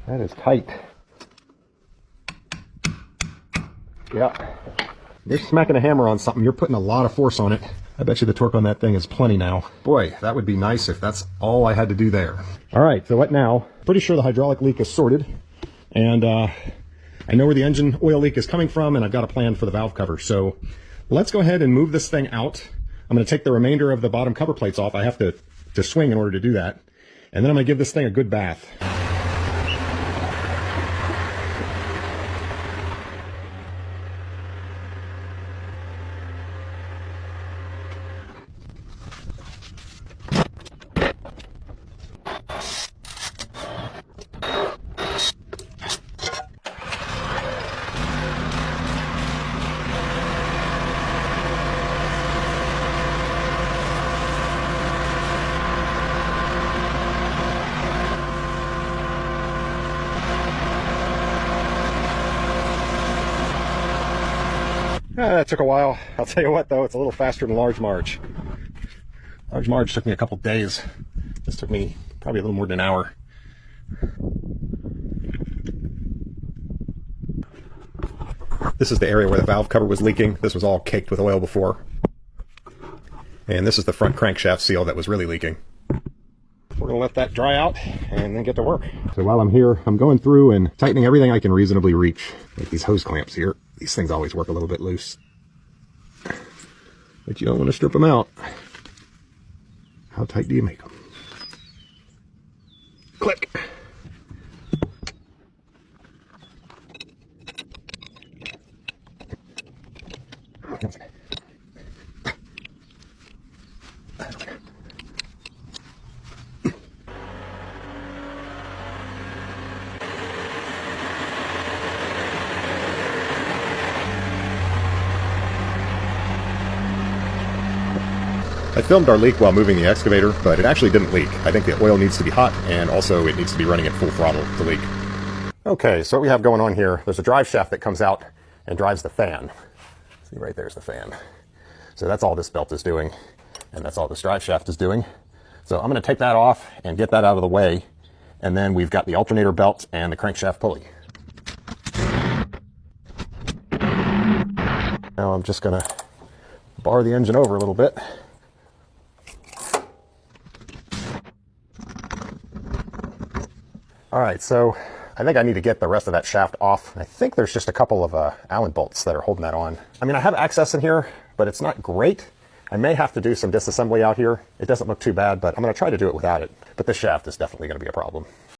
That is tight. Yeah. You're smacking a hammer on something, you're putting a lot of force on it. I bet you the torque on that thing is plenty now. Boy, that would be nice if that's all I had to do there. All right, so what now? Pretty sure the hydraulic leak is sorted. And I know where the engine oil leak is coming from, and I've got a plan for the valve cover. So let's go ahead and move this thing out. I'm going to take the remainder of the bottom cover plates off. I have to swing in order to do that. And then I'm going to give this thing a good bath. That took a while. I'll tell you what, though, it's a little faster than Large Marge. Large Marge took me a couple days. This took me probably a little more than an hour. This is the area where the valve cover was leaking. This was all caked with oil before. And this is the front crankshaft seal that was really leaking. We're going to let that dry out and then get to work. So while I'm here, I'm going through and tightening everything I can reasonably reach. Like these hose clamps here. These things always work a little bit loose. But you don't want to strip them out. How tight do you make them? Click. I filmed our leak while moving the excavator, but it actually didn't leak. I think the oil needs to be hot, and also it needs to be running at full throttle to leak. Okay, so what we have going on here, there's a drive shaft that comes out and drives the fan. See, right there's the fan. So that's all this belt is doing, and that's all this drive shaft is doing. So I'm going to take that off and get that out of the way, and then we've got the alternator belt and the crankshaft pulley. Now I'm just going to bar the engine over a little bit. All right, so I think I need to get the rest of that shaft off. I think there's just a couple of Allen bolts that are holding that on. I mean, I have access in here, but it's not great. I may have to do some disassembly out here. It doesn't look too bad, but I'm going to try to do it without it. But this shaft is definitely going to be a problem.